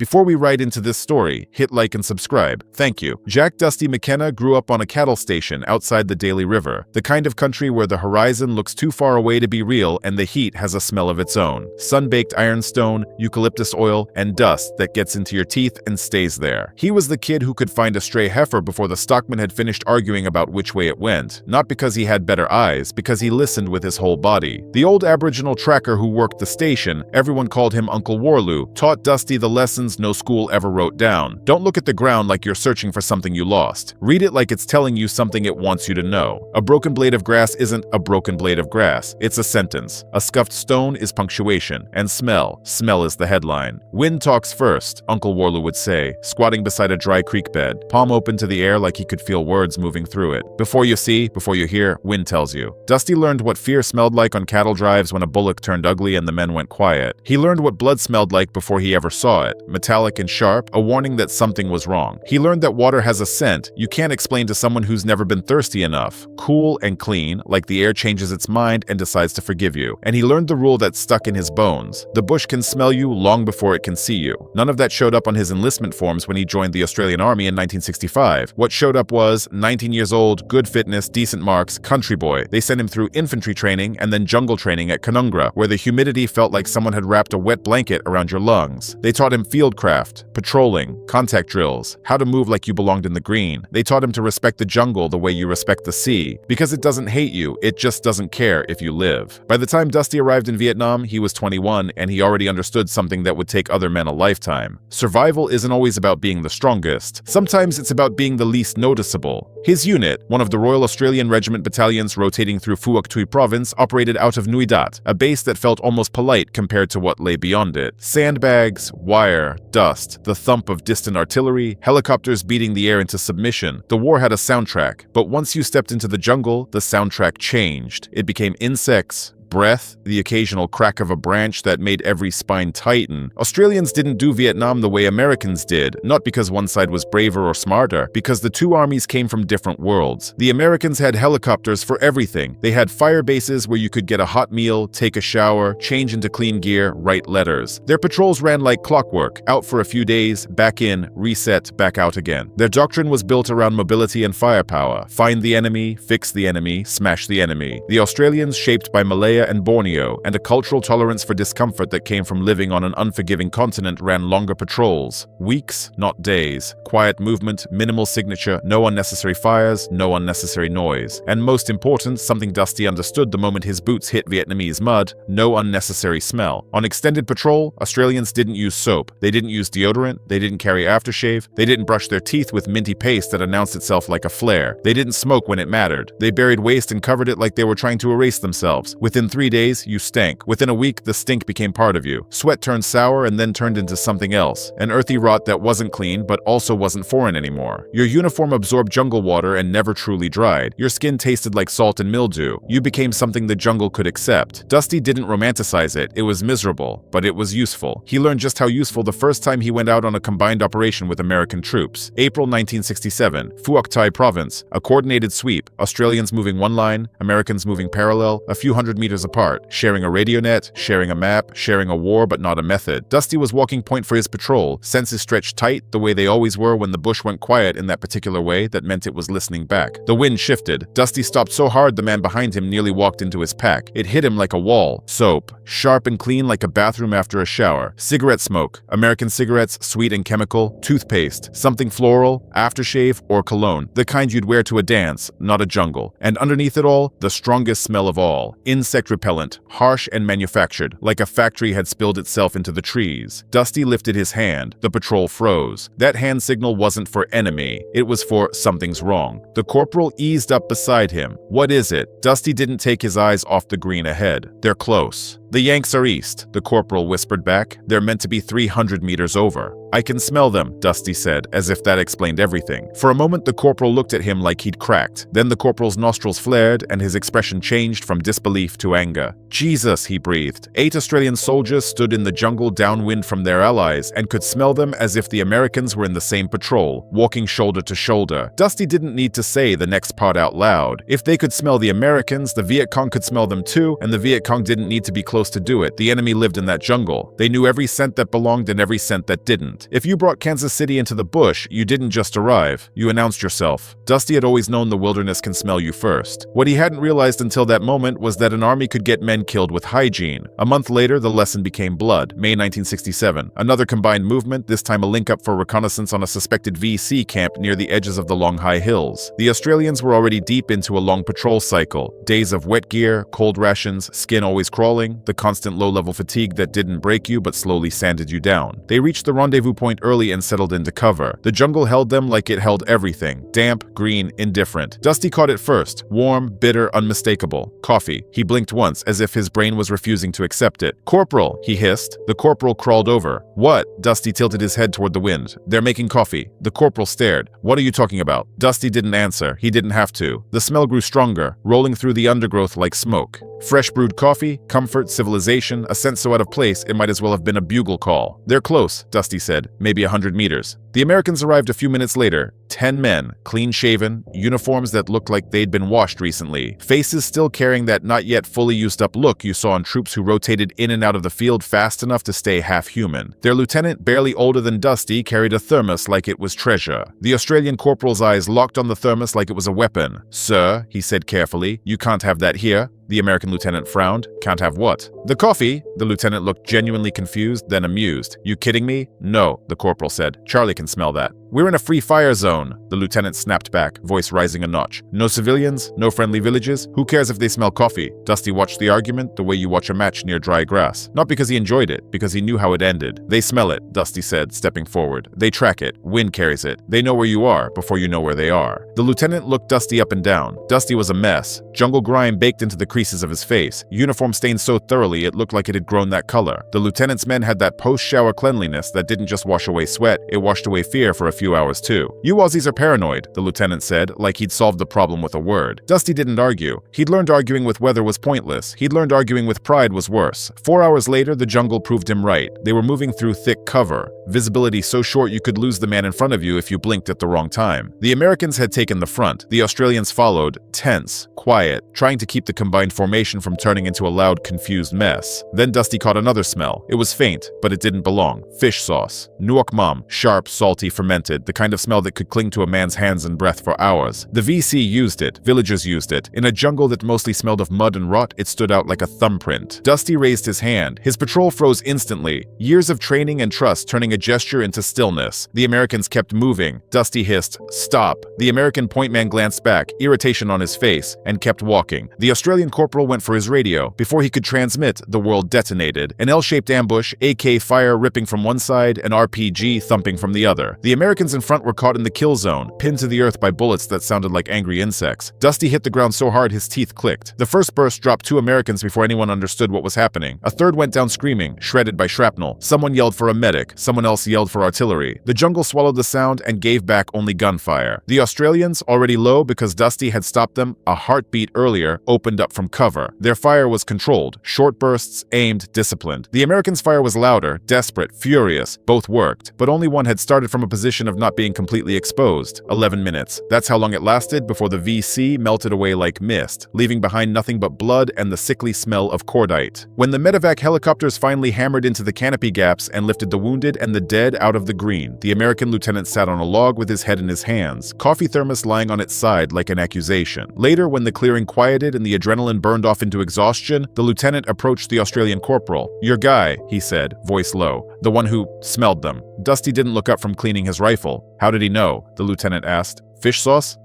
Before we ride into this story, hit like and subscribe. Thank you. Jack Dusty McKenna grew up on a cattle station outside the Daly River, the kind of country where the horizon looks too far away to be real and the heat has a smell of its own. Sun-baked ironstone, eucalyptus oil, and dust that gets into your teeth and stays there. He was the kid who could find a stray heifer before the stockman had finished arguing about which way it went, not because he had better eyes, because he listened with his whole body. The old Aboriginal tracker who worked the station, everyone called him Uncle Warloo, taught Dusty the lessons no school ever wrote down. Don't look at the ground like you're searching for something you lost. Read it like it's telling you something it wants you to know. A broken blade of grass isn't a broken blade of grass, it's a sentence. A scuffed stone is punctuation. And smell is the headline. Wind talks first, Uncle Warloo would say, squatting beside a dry creek bed, palm open to the air like he could feel words moving through it. Before you see, before you hear, wind tells you. Dusty learned what fear smelled like on cattle drives when a bullock turned ugly and the men went quiet. He learned what blood smelled like before he ever saw it, metallic and sharp, a warning that something was wrong. He learned that water has a scent you can't explain to someone who's never been thirsty enough, cool and clean, like the air changes its mind and decides to forgive you. And he learned the rule that's stuck in his bones. The bush can smell you long before it can see you. None of that showed up on his enlistment forms when he joined the Australian Army in 1965. What showed up was 19 years old, good fitness, decent marks, country boy. They sent him through infantry training and then jungle training at Canungra, where the humidity felt like someone had wrapped a wet blanket around your lungs. They taught him fieldcraft, patrolling, contact drills, how to move like you belonged in the green. They taught him to respect the jungle the way you respect the sea, because it doesn't hate you, it just doesn't care if you live. By the time Dusty arrived in Vietnam, he was 21 and he already understood something that would take other men a lifetime. Survival isn't always about being the strongest. Sometimes it's about being the least noticeable. His unit, one of the Royal Australian Regiment battalions rotating through Phuoc Tuy Province, operated out of Nui Dat, a base that felt almost polite compared to what lay beyond it. Sandbags, wire, dust, the thump of distant artillery, helicopters beating the air into submission. The war had a soundtrack, but once you stepped into the jungle, the soundtrack changed. It became insects, breath, the occasional crack of a branch that made every spine tighten. Australians didn't do Vietnam the way Americans did, not because one side was braver or smarter, because the two armies came from different worlds. The Americans had helicopters for everything. They had fire bases where you could get a hot meal, take a shower, change into clean gear, write letters. Their patrols ran like clockwork, out for a few days, back in, reset, back out again. Their doctrine was built around mobility and firepower. Find the enemy, fix the enemy, smash the enemy. The Australians, shaped by Malaya and Borneo, and a cultural tolerance for discomfort that came from living on an unforgiving continent, ran longer patrols. Weeks, not days. Quiet movement, minimal signature, no unnecessary fires, no unnecessary noise. And most important, something Dusty understood the moment his boots hit Vietnamese mud, no unnecessary smell. On extended patrol, Australians didn't use soap. They didn't use deodorant. They didn't carry aftershave. They didn't brush their teeth with minty paste that announced itself like a flare. They didn't smoke when it mattered. They buried waste and covered it like they were trying to erase themselves. Within 3 days, you stank. Within a week, the stink became part of you. Sweat turned sour and then turned into something else. An earthy rot that wasn't clean, but also wasn't foreign anymore. Your uniform absorbed jungle water and never truly dried. Your skin tasted like salt and mildew. You became something the jungle could accept. Dusty didn't romanticize it. It was miserable, but it was useful. He learned just how useful the first time he went out on a combined operation with American troops. April 1967, Phuoc Tuy Province, a coordinated sweep. Australians moving one line, Americans moving parallel, a few hundred meters apart, sharing a radio net, sharing a map, sharing a war but not a method. Dusty was walking point for his patrol, senses stretched tight the way they always were when the bush went quiet in that particular way that meant it was listening back. The wind shifted. Dusty stopped so hard the man behind him nearly walked into his pack. It hit him like a wall. Soap, sharp and clean like a bathroom after a shower. Cigarette smoke, American cigarettes, sweet and chemical. Toothpaste, something floral, aftershave, or cologne. The kind you'd wear to a dance, not a jungle. And underneath it all, the strongest smell of all. Insect repellent, harsh and manufactured, like a factory had spilled itself into the trees. Dusty lifted his hand. The patrol froze. That hand signal wasn't for enemy. It was for something's wrong. The corporal eased up beside him. What is it? Dusty didn't take his eyes off the green ahead. They're close. The Yanks are east, the corporal whispered back. They're meant to be 300 meters over. I can smell them, Dusty said, as if that explained everything. For a moment, the corporal looked at him like he'd cracked. Then the corporal's nostrils flared, and his expression changed from disbelief to anger. Jesus, he breathed. 8 Australian soldiers stood in the jungle downwind from their allies and could smell them as if the Americans were in the same patrol, walking shoulder to shoulder. Dusty didn't need to say the next part out loud. If they could smell the Americans, the Viet Cong could smell them too, and the Viet Cong didn't need to be close supposed to do it. The enemy lived in that jungle. They knew every scent that belonged and every scent that didn't. If you brought Kansas City into the bush, you didn't just arrive. You announced yourself. Dusty had always known the wilderness can smell you first. What he hadn't realized until that moment was that an army could get men killed with hygiene. A month later, the lesson became blood. May 1967. Another combined movement, this time a link-up for reconnaissance on a suspected VC camp near the edges of the long high hills. The Australians were already deep into a long patrol cycle. Days of wet gear, cold rations, skin always crawling, the constant low-level fatigue that didn't break you but slowly sanded you down. They reached the rendezvous point early and settled into cover. The jungle held them like it held everything. Damp, green, indifferent. Dusty caught it first. Warm, bitter, unmistakable. Coffee. He blinked once, as if his brain was refusing to accept it. "Corporal," he hissed. The corporal crawled over. "What?" Dusty tilted his head toward the wind. "They're making coffee." The corporal stared. "What are you talking about?" Dusty didn't answer. He didn't have to. The smell grew stronger, rolling through the undergrowth like smoke. Fresh brewed coffee, comfort, civilization, a scent so out of place it might as well have been a bugle call. "They're close," Dusty said. "Maybe 100 meters. The Americans arrived a few minutes later. 10 men, clean-shaven, uniforms that looked like they'd been washed recently, faces still carrying that not yet fully used-up look you saw in troops who rotated in and out of the field fast enough to stay half-human. Their lieutenant, barely older than Dusty, carried a thermos like it was treasure. The Australian corporal's eyes locked on the thermos like it was a weapon. "Sir," he said carefully, "you can't have that here." The American lieutenant frowned. "Can't have what?" "The coffee." The lieutenant looked genuinely confused, then amused. "You kidding me?" "No," the corporal said. "Charlie can smell that." "We're in a free fire zone," the lieutenant snapped back, voice rising a notch. "No civilians, no friendly villages. Who cares if they smell coffee?" Dusty watched the argument the way you watch a match near dry grass. Not because he enjoyed it, because he knew how it ended. "They smell it," Dusty said, stepping forward. "They track it. Wind carries it. They know where you are before you know where they are." The lieutenant looked Dusty up and down. Dusty was a mess. Jungle grime baked into the creases of his face. Uniform stained so thoroughly it looked like it had grown that color. The lieutenant's men had that post-shower cleanliness that didn't just wash away sweat, it washed away fear for a few hours too. "You Aussies are paranoid," the lieutenant said, like he'd solved the problem with a word. Dusty didn't argue. He'd learned arguing with weather was pointless. He'd learned arguing with pride was worse. 4 hours later, the jungle proved him right. They were moving through thick cover. Visibility so short you could lose the man in front of you if you blinked at the wrong time. The Americans had taken the front. The Australians followed, tense, quiet, trying to keep the combined formation from turning into a loud, confused mess. Then Dusty caught another smell. It was faint, but it didn't belong. Fish sauce. Nuoc mam. Sharp, salty, fermented. The kind of smell that could cling to a man's hands and breath for hours. The VC used it. Villagers used it. In a jungle that mostly smelled of mud and rot, it stood out like a thumbprint. Dusty raised his hand. His patrol froze instantly. Years of training and trust turning a gesture into stillness. The Americans kept moving. Dusty hissed, "Stop." The American point man glanced back, irritation on his face, and kept walking. The Australian corporal went for his radio. Before he could transmit, the world detonated. An L-shaped ambush, AK fire ripping from one side, an RPG thumping from the other. The Americans in front were caught in the kill zone, pinned to the earth by bullets that sounded like angry insects. Dusty hit the ground so hard his teeth clicked. The first burst dropped 2 Americans before anyone understood what was happening. A third went down screaming, shredded by shrapnel. Someone yelled for a medic. Someone else yelled for artillery. The jungle swallowed the sound and gave back only gunfire. The Australians, already low because Dusty had stopped them a heartbeat earlier, opened up from cover. Their fire was controlled. Short bursts, aimed, disciplined. The Americans' fire was louder, desperate, furious. Both worked, but only one had started from a position of not being completely exposed. 11 minutes. That's how long it lasted before the VC melted away like mist, leaving behind nothing but blood and the sickly smell of cordite. When the medevac helicopters finally hammered into the canopy gaps and lifted the wounded and the dead out of the green, the American lieutenant sat on a log with his head in his hands, coffee thermos lying on its side like an accusation. Later, when the clearing quieted and the adrenaline burned off into exhaustion, the lieutenant approached the Australian corporal. "Your guy," he said, voice low, "the one who smelled them." Dusty didn't look up from cleaning his rifle. "How did he know?" the lieutenant asked. "Fish sauce?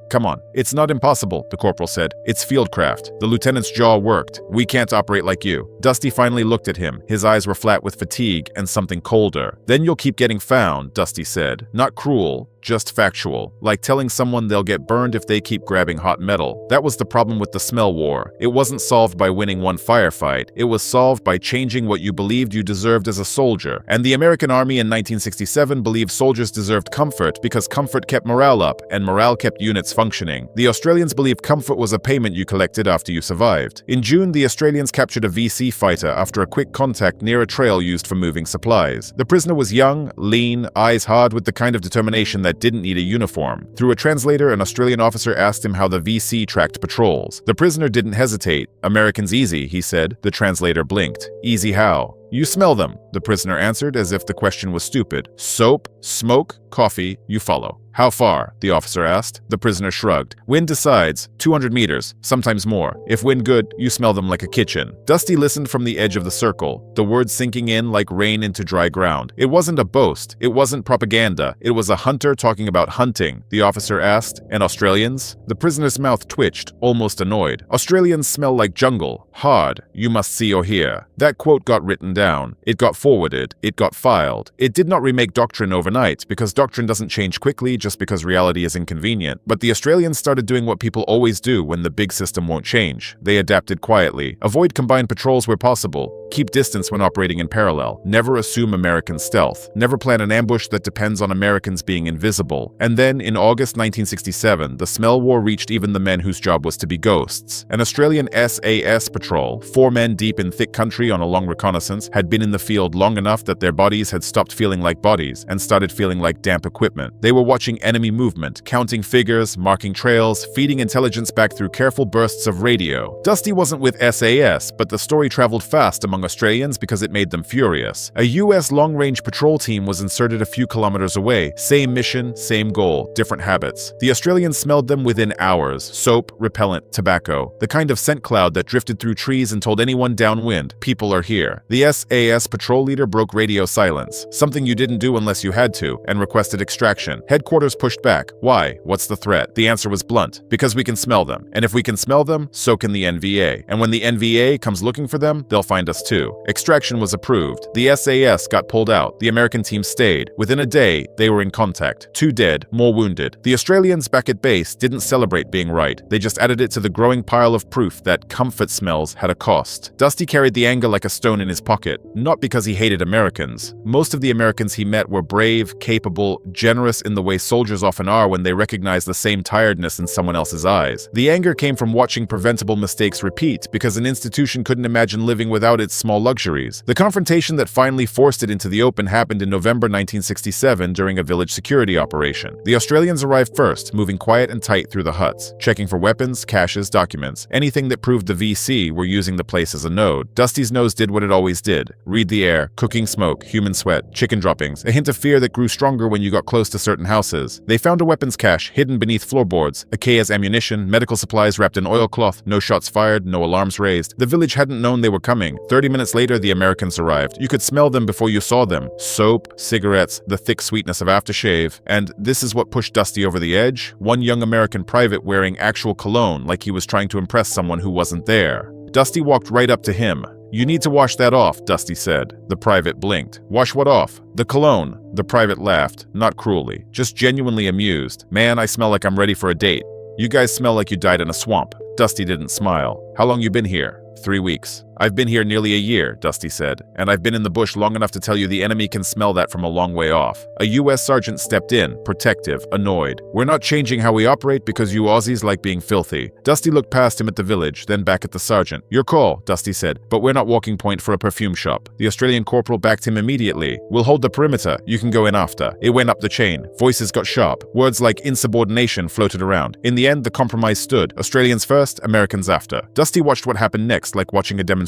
Come on. It's not impossible," the corporal said. "It's fieldcraft." The lieutenant's jaw worked. "We can't operate like you." Dusty finally looked at him. His eyes were flat with fatigue and something colder. "Then you'll keep getting found," Dusty said. "Not cruel, just factual. Like telling someone they'll get burned if they keep grabbing hot metal." That was the problem with the smell war. It wasn't solved by winning one firefight. It was solved by changing what you believed you deserved as a soldier. danger. And the American Army in 1967 believed soldiers deserved comfort because comfort kept morale up, and morale kept units functioning. The Australians believed comfort was a payment you collected after you survived. In June, the Australians captured a VC fighter after a quick contact near a trail used for moving supplies. The prisoner was young, lean, eyes hard, with the kind of determination that didn't need a uniform. Through a translator, an Australian officer asked him how the VC tracked patrols. The prisoner didn't hesitate. "Americans easy," he said. The translator blinked. "Easy how?" "You smell them," the prisoner answered as if the question was stupid. "Soap, smoke, coffee, you follow." "How far?" the officer asked. The prisoner shrugged. "Wind decides. 200 meters, sometimes more. If wind good, you smell them like a kitchen." Dusty listened from the edge of the circle, the words sinking in like rain into dry ground. It wasn't a boast. It wasn't propaganda. It was a hunter talking about hunting. The officer asked, "And Australians?" The prisoner's mouth twitched, almost annoyed. "Australians smell like jungle. Hard. You must see or hear." That quote got written down. It got forwarded. It got filed. It did not remake doctrine overnight, because doctrine doesn't change quickly just because reality is inconvenient. But the Australians started doing what people always do when the big system won't change. They adapted quietly. Avoid combined patrols where possible. Keep distance when operating in parallel. Never assume American stealth. Never plan an ambush that depends on Americans being invisible. And then, in August 1967, the smell war reached even the men whose job was to be ghosts. An Australian SAS patrol, 4 men deep in thick country on a long reconnaissance, had been in the field long enough that their bodies had stopped feeling like bodies and started feeling like damp equipment. They were watching enemy movement, counting figures, marking trails, feeding intelligence back through careful bursts of radio. Dusty wasn't with SAS, but the story traveled fast among Australians because it made them furious. A US long-range patrol team was inserted a few kilometers away. Same mission, same goal, different habits. The Australians smelled them within hours. Soap, repellent, tobacco. The kind of scent cloud that drifted through trees and told anyone downwind, people are here. The SAS patrol leader broke radio silence, something you didn't do unless you had to, and requested extraction. Headquarters pushed back. Why? What's the threat? The answer was blunt. Because we can smell them. And if we can smell them, so can the NVA. And when the NVA comes looking for them, they'll find us too. Extraction was approved. The SAS got pulled out. The American team stayed. Within a day, they were in contact. 2 dead, more wounded. The Australians back at base didn't celebrate being right. They just added it to the growing pile of proof that comfort smells had a cost. Dusty carried the anger like a stone in his pocket, not because he hated Americans. Most of the Americans he met were brave, capable, generous in the way soldiers often are when they recognize the same tiredness in someone else's eyes. The anger came from watching preventable mistakes repeat because an institution couldn't imagine living without its small luxuries. The confrontation that finally forced it into the open happened in November 1967 during a village security operation. The Australians arrived first, moving quiet and tight through the huts, checking for weapons, caches, documents, anything that proved the VC were using the place as a node. Dusty's nose did what it always did. Read the air, cooking smoke, human sweat, chicken droppings, a hint of fear that grew stronger when you got close to certain houses. They found a weapons cache hidden beneath floorboards, AK's ammunition, medical supplies wrapped in oilcloth, no shots fired, no alarms raised. The village hadn't known they were coming. 30 minutes later, the Americans arrived. You could smell them before you saw them. Soap, cigarettes, the thick sweetness of aftershave. And this is what pushed Dusty over the edge. One young American private wearing actual cologne like he was trying to impress someone who wasn't there. Dusty walked right up to him. "You need to wash that off," Dusty said. The private blinked. "Wash what off?" "The cologne." The private laughed, not cruelly, just genuinely amused. "Man, I smell like I'm ready for a date." "You guys smell like you died in a swamp." Dusty didn't smile. "How long you been here?" 3 weeks. "I've been here nearly a year," Dusty said, "and I've been in the bush long enough to tell you the enemy can smell that from a long way off." A US sergeant stepped in, protective, annoyed. "We're not changing how we operate because you Aussies like being filthy." Dusty looked past him at the village, then back at the sergeant. "Your call," Dusty said, "but we're not walking point for a perfume shop." The Australian corporal backed him immediately. "We'll hold the perimeter. You can go in after." It went up the chain. Voices got sharp. Words like insubordination floated around. In the end, the compromise stood. Australians first, Americans after. Dusty watched what happened next like watching a demonstration.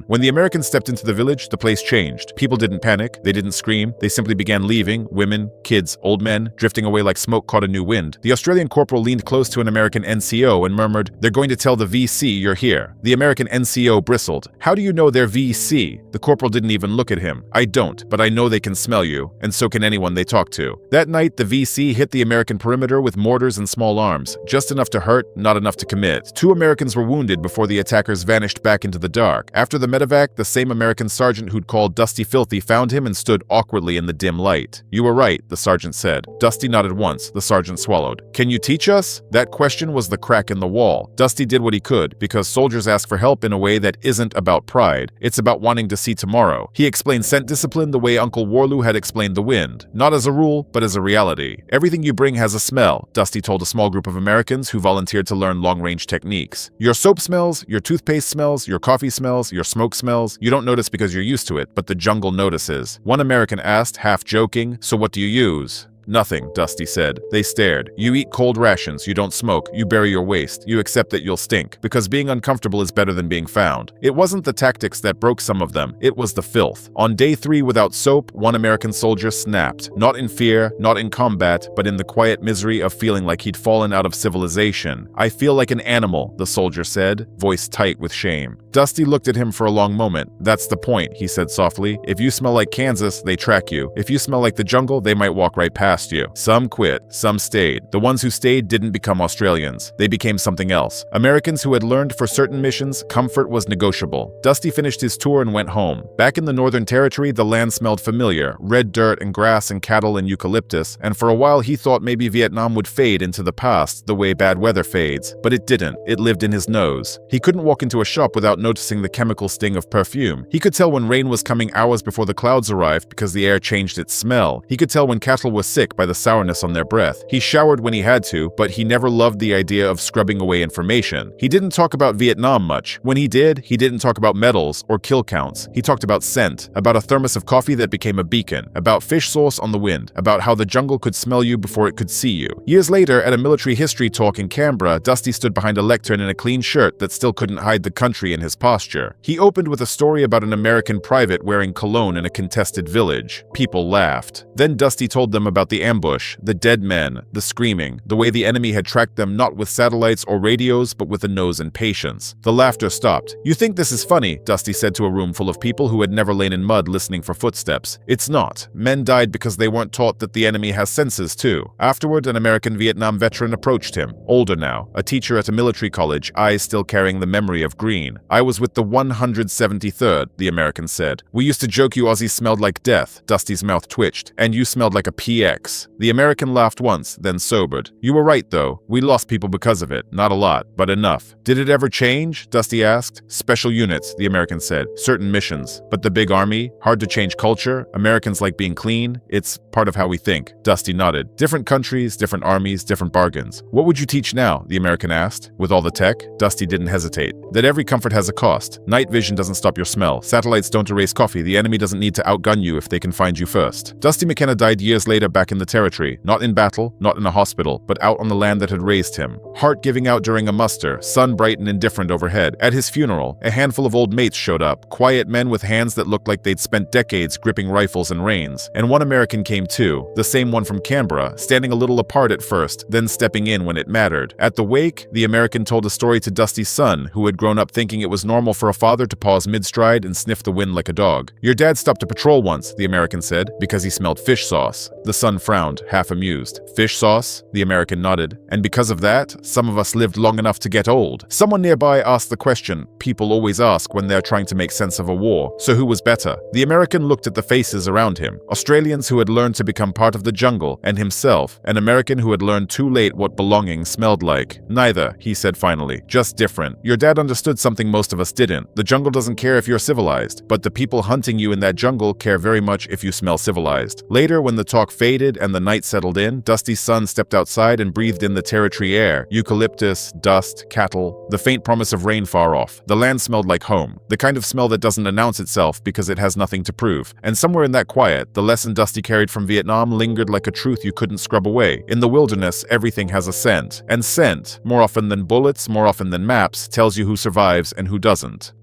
When the Americans stepped into the village, the place changed. People didn't panic. They didn't scream. They simply began leaving. Women, kids, old men, drifting away like smoke caught a new wind. The Australian corporal leaned close to an American NCO and murmured, "They're going to tell the VC you're here." The American NCO bristled. "How do you know they're VC?" The corporal didn't even look at him. "I don't, but I know they can smell you, and so can anyone they talk to." That night, the VC hit the American perimeter with mortars and small arms, just enough to hurt, not enough to commit. 2 Americans were wounded before the attackers vanished back into the dark. dark. After the medevac, the same American sergeant who'd called Dusty filthy found him and stood awkwardly in the dim light. "You were right," the sergeant said. Dusty nodded once. The sergeant swallowed. "Can you teach us?" That question was the crack in the wall. Dusty did what he could, because soldiers ask for help in a way that isn't about pride. It's about wanting to see tomorrow. He explained scent discipline the way Uncle Warloo had explained the wind. Not as a rule, but as a reality. "Everything you bring has a smell," Dusty told a small group of Americans who volunteered to learn long-range techniques. "Your soap smells, your toothpaste smells, your coffee smells, your smoke smells. You don't notice because you're used to it, but the jungle notices." One American asked, half joking, "So what do you use?" "Nothing," Dusty said. They stared. "You eat cold rations, you don't smoke, you bury your waste, you accept that you'll stink, because being uncomfortable is better than being found." It wasn't the tactics that broke some of them, it was the filth. On day 3 without soap, one American soldier snapped. Not in fear, not in combat, but in the quiet misery of feeling like he'd fallen out of civilization. "I feel like an animal," the soldier said, voice tight with shame. Dusty looked at him for a long moment. "That's the point," he said softly. "If you smell like Kansas, they track you. If you smell like the jungle, they might walk right past you." Some quit, some stayed. The ones who stayed didn't become Australians. They became something else. Americans who had learned for certain missions, comfort was negotiable. Dusty finished his tour and went home. Back in the Northern Territory, the land smelled familiar. Red dirt and grass and cattle and eucalyptus, and for a while he thought maybe Vietnam would fade into the past the way bad weather fades. But it didn't. It lived in his nose. He couldn't walk into a shop without noticing the chemical sting of perfume. He could tell when rain was coming hours before the clouds arrived because the air changed its smell. He could tell when cattle were sick by the sourness on their breath. He showered when he had to, but he never loved the idea of scrubbing away information. He didn't talk about Vietnam much. When he did, he didn't talk about medals or kill counts. He talked about scent, about a thermos of coffee that became a beacon, about fish sauce on the wind, about how the jungle could smell you before it could see you. Years later, at a military history talk in Canberra, Dusty stood behind a lectern in a clean shirt that still couldn't hide the country in his posture. He opened with a story about an American private wearing cologne in a contested village. People laughed. Then Dusty told them about the ambush, the dead men, the screaming, the way the enemy had tracked them not with satellites or radios, but with a nose and patience. The laughter stopped. "You think this is funny," Dusty said to a room full of people who had never lain in mud listening for footsteps. "It's not. Men died because they weren't taught that the enemy has senses too." Afterward, an American Vietnam veteran approached him, older now, a teacher at a military college, eyes still carrying the memory of green. "I was with the 173rd, the American said. "We used to joke you Aussies smelled like death." Dusty's mouth twitched. "And you smelled like a PX. The American laughed once, then sobered. "You were right, though. We lost people because of it. Not a lot, but enough." "Did it ever change?" Dusty asked. "Special units," the American said. "Certain missions. But the big army? Hard to change culture? Americans like being clean? It's part of how we think." Dusty nodded. "Different countries, different armies, different bargains." "What would you teach now?" the American asked. "With all the tech?" Dusty didn't hesitate. "That every comfort has a cost. Night vision doesn't stop your smell. Satellites don't erase coffee. The enemy doesn't need to outgun you if they can find you first." Dusty McKenna died years later back in the territory. Not in battle, not in a hospital, but out on the land that had raised him. Heart giving out during a muster, sun bright and indifferent overhead. At his funeral, a handful of old mates showed up, quiet men with hands that looked like they'd spent decades gripping rifles and reins. And one American came too, the same one from Canberra, standing a little apart at first, then stepping in when it mattered. At the wake, the American told a story to Dusty's son, who had grown up thinking it was normal for a father to pause mid-stride and sniff the wind like a dog. "Your dad stopped to patrol once," the American said, "because he smelled fish sauce." The son frowned, half amused. "Fish sauce?" The American nodded. "And because of that, some of us lived long enough to get old." Someone nearby asked the question people always ask when they're trying to make sense of a war. So who was better? The American looked at the faces around him. Australians who had learned to become part of the jungle, and himself, an American who had learned too late what belonging smelled like. "Neither," he said finally. "Just different. Your dad understood something most of us didn't. The jungle doesn't care if you're civilized, but the people hunting you in that jungle care very much if you smell civilized." Later, when the talk faded and the night settled in, Dusty's son stepped outside and breathed in the territory air. Eucalyptus, dust, cattle, the faint promise of rain far off. The land smelled like home, the kind of smell that doesn't announce itself because it has nothing to prove. And somewhere in that quiet, the lesson Dusty carried from Vietnam lingered like a truth you couldn't scrub away. In the wilderness, everything has a scent. And scent, more often than bullets, more often than maps, tells you who survives and who doesn't.